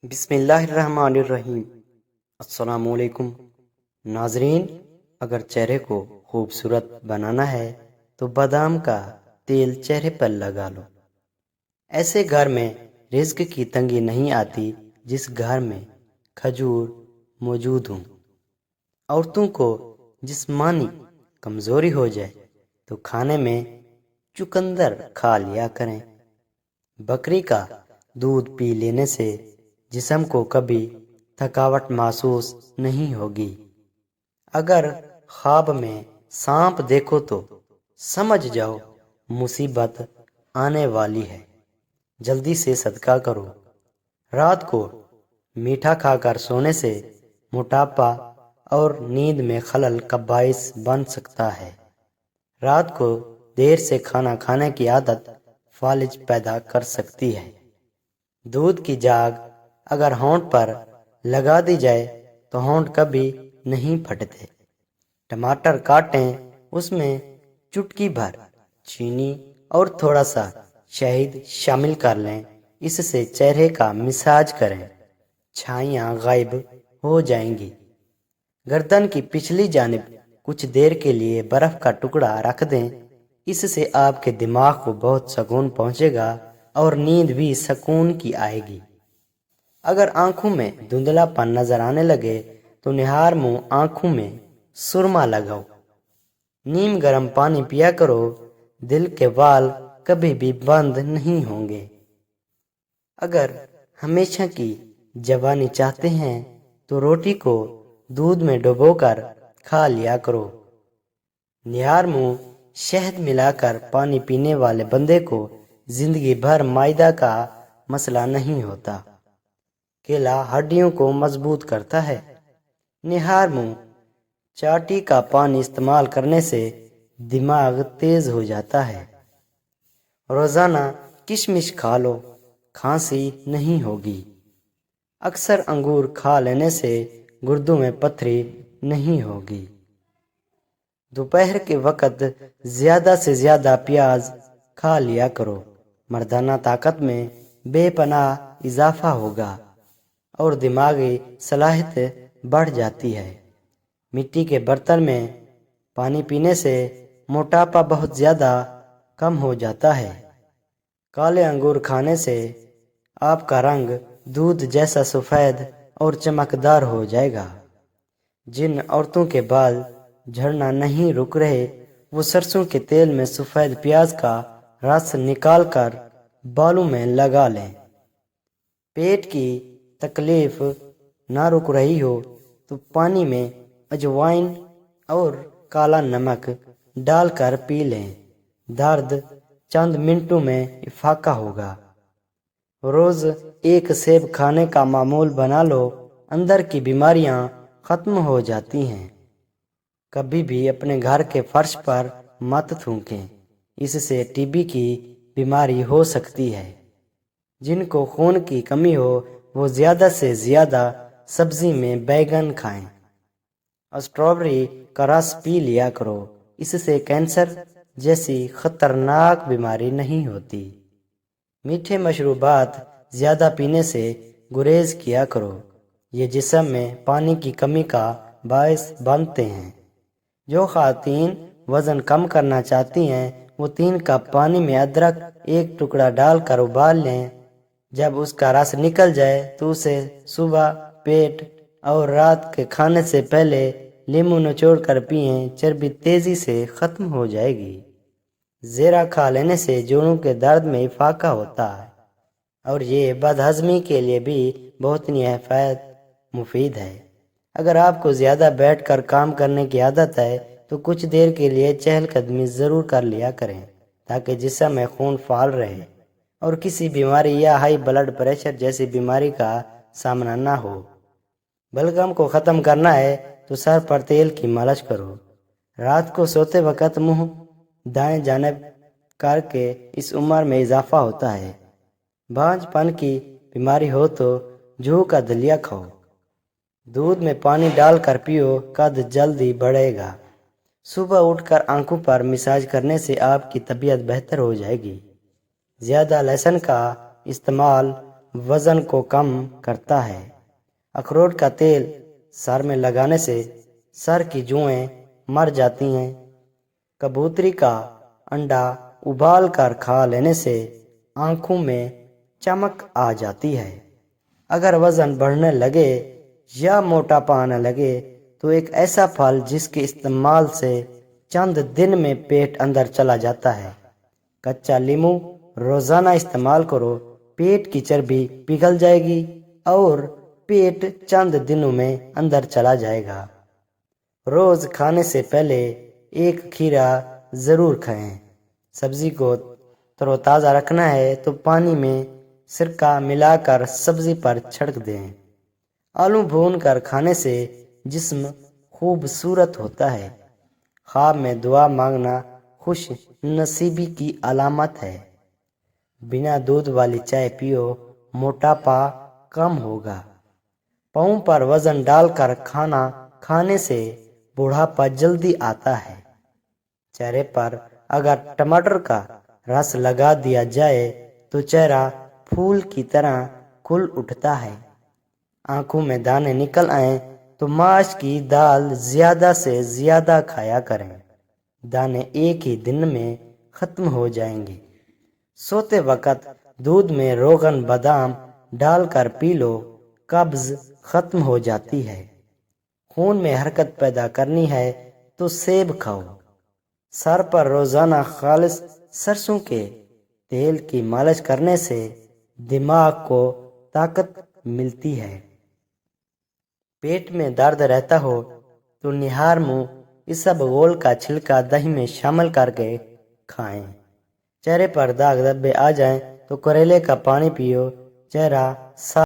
بسم اللہ الرحمن الرحیم۔ السلام علیکم ناظرین، اگر چہرے کو خوبصورت بنانا ہے تو بادام کا تیل چہرے پر لگا لو۔ ایسے گھر میں رزق کی تنگی نہیں آتی جس گھر میں کھجور موجود ہوں۔ عورتوں کو جسمانی کمزوری ہو جائے تو کھانے میں چقندر کھا لیا کریں۔ بکری کا دودھ پی لینے سے جسم کو کبھی تھکاوٹ محسوس نہیں ہوگی۔ اگر خواب میں سانپ دیکھو تو سمجھ جاؤ مصیبت آنے والی ہے، جلدی سے صدقہ کرو۔ رات کو میٹھا کھا کر سونے سے موٹاپا اور نیند میں خلل کا باعث بن سکتا ہے۔ رات کو دیر سے کھانا کھانے کی عادت فالج پیدا کر سکتی ہے۔ دودھ کی جاگ اگر ہونٹ پر لگا دی جائے تو ہونٹ کبھی نہیں پھٹتے۔ ٹماٹر کاٹیں، اس میں چٹکی بھر چینی اور تھوڑا سا شہد شامل کر لیں، اس سے چہرے کا مساج کریں، چھائیاں غائب ہو جائیں گی۔ گردن کی پچھلی جانب کچھ دیر کے لیے برف کا ٹکڑا رکھ دیں، اس سے آپ کے دماغ کو بہت سکون پہنچے گا اور نیند بھی سکون کی آئے گی۔ اگر آنکھوں میں دھندلا پن نظر آنے لگے تو نہار منہ آنکھوں میں سرما لگاؤ۔ نیم گرم پانی پیا کرو، دل کے وال کبھی بھی بند نہیں ہوں گے۔ اگر ہمیشہ کی جوانی چاہتے ہیں تو روٹی کو دودھ میں ڈبو کر کھا لیا کرو۔ نہار منہ شہد ملا کر پانی پینے والے بندے کو زندگی بھر معدہ کا مسئلہ نہیں ہوتا۔ کیلا ہڈیوں کو مضبوط کرتا ہے۔ نہار منہ چاٹی کا پانی استعمال کرنے سے دماغ تیز ہو جاتا ہے۔ روزانہ کشمش کھا لو، کھانسی نہیں ہوگی۔ اکثر انگور کھا لینے سے گردوں میں پتھری نہیں ہوگی۔ دوپہر کے وقت زیادہ سے زیادہ پیاز کھا لیا کرو، مردانہ طاقت میں بے پناہ اضافہ ہوگا اور دماغی صلاحیت بڑھ جاتی ہے۔ مٹی کے برتن میں پانی پینے سے موٹاپا بہت زیادہ کم ہو جاتا ہے۔ کالے انگور کھانے سے آپ کا رنگ دودھ جیسا سفید اور چمکدار ہو جائے گا۔ جن عورتوں کے بال جھڑنا نہیں رک رہے وہ سرسوں کے تیل میں سفید پیاز کا رس نکال کر بالوں میں لگا لیں۔ پیٹ کی تکلیف نہ رک رہی ہو تو پانی میں اجوائن اور کالا نمک ڈال کر پی لیں، درد چند منٹوں میں افاقہ ہوگا۔ روز ایک سیب کھانے کا معمول بنا لو، اندر کی بیماریاں ختم ہو جاتی ہیں۔ کبھی بھی اپنے گھر کے فرش پر مت تھوکیں، اس سے ٹی بی کی بیماری ہو سکتی ہے۔ جن کو خون کی کمی ہو وہ زیادہ سے زیادہ سبزی میں بیگن کھائیں۔ اسٹرابیری کا رس پی لیا کرو، اس سے کینسر جیسی خطرناک بیماری نہیں ہوتی۔ میٹھے مشروبات زیادہ پینے سے گریز کیا کرو، یہ جسم میں پانی کی کمی کا باعث بنتے ہیں۔ جو خواتین وزن کم کرنا چاہتی ہیں وہ 3 کپ پانی میں ادرک ایک ٹکڑا ڈال کر ابال لیں۔ جب اس کا رس نکل جائے تو اسے صبح پیٹ اور رات کے کھانے سے پہلے لیموں نچوڑ کر پئیں، چربی تیزی سے ختم ہو جائے گی۔ زیرہ کھا لینے سے جوڑوں کے درد میں افاقہ ہوتا ہے اور یہ بد ہضمی کے لیے بھی بہت نہایت مفید ہے۔ اگر آپ کو زیادہ بیٹھ کر کام کرنے کی عادت ہے تو کچھ دیر کے لیے چہل قدمی ضرور کر لیا کریں تاکہ جسم میں خون فعال رہے اور کسی بیماری یا ہائی بلڈ پریشر جیسی بیماری کا سامنا نہ ہو۔ بلغم کو ختم کرنا ہے تو سر پر تیل کی مالش کرو۔ رات کو سوتے وقت منہ دائیں جانب کر کے اس عمر میں اضافہ ہوتا ہے۔ بانجھ پن کی بیماری ہو تو جوہ کا دلیا کھاؤ، دودھ میں پانی ڈال کر پیو، قد جلدی بڑھے گا۔ صبح اٹھ کر آنکھوں پر مساج کرنے سے آپ کی طبیعت بہتر ہو جائے گی۔ زیادہ لہسن کا استعمال وزن کو کم کرتا ہے۔ اخروٹ کا تیل سر میں لگانے سے سر کی جوئیں مر جاتی ہیں۔ کبوتری کا انڈا ابال کر کھا لینے سے آنکھوں میں چمک آ جاتی ہے۔ اگر وزن بڑھنے لگے یا موٹاپا آنے لگے تو ایک ایسا پھل جس کے استعمال سے چند دن میں پیٹ اندر چلا جاتا ہے۔ کچا لیمو روزانہ استعمال کرو، پیٹ کی چربی پگھل جائے گی اور پیٹ چند دنوں میں اندر چلا جائے گا۔ روز کھانے سے پہلے ایک کھیرا ضرور کھائیں۔ سبزی کو تر و تازہ رکھنا ہے تو پانی میں سرکہ ملا کر سبزی پر چھڑک دیں۔ آلو بھون کر کھانے سے جسم خوبصورت ہوتا ہے۔ خواب میں دعا مانگنا خوش نصیبی کی علامت ہے۔ بنا دودھ والی چائے پیو، موٹاپا کم ہوگا۔ پاؤں پر وزن ڈال کر کھانا کھانے سے بوڑھاپا جلدی آتا ہے۔ چہرے پر اگر ٹماٹر کا رس لگا دیا جائے تو چہرہ پھول کی طرح کھل اٹھتا ہے۔ آنکھوں میں دانے نکل آئیں تو ماش کی دال زیادہ سے زیادہ کھایا کریں، دانے ایک ہی دن میں ختم ہو جائیں گے۔ سوتے وقت دودھ میں روغن بادام ڈال کر پی لو، قبض ختم ہو جاتی ہے۔ خون میں حرکت پیدا کرنی ہے تو سیب کھاؤ۔ سر پر روزانہ خالص سرسوں کے تیل کی مالش کرنے سے دماغ کو طاقت ملتی ہے۔ پیٹ میں درد رہتا ہو تو نہار منہ اسبگول کا چھلکا دہی میں شامل کر کے کھائیں۔ چہرے پر داغ دھبے آ جائیں تو کریلے کا پانی پیو، چہرہ صاف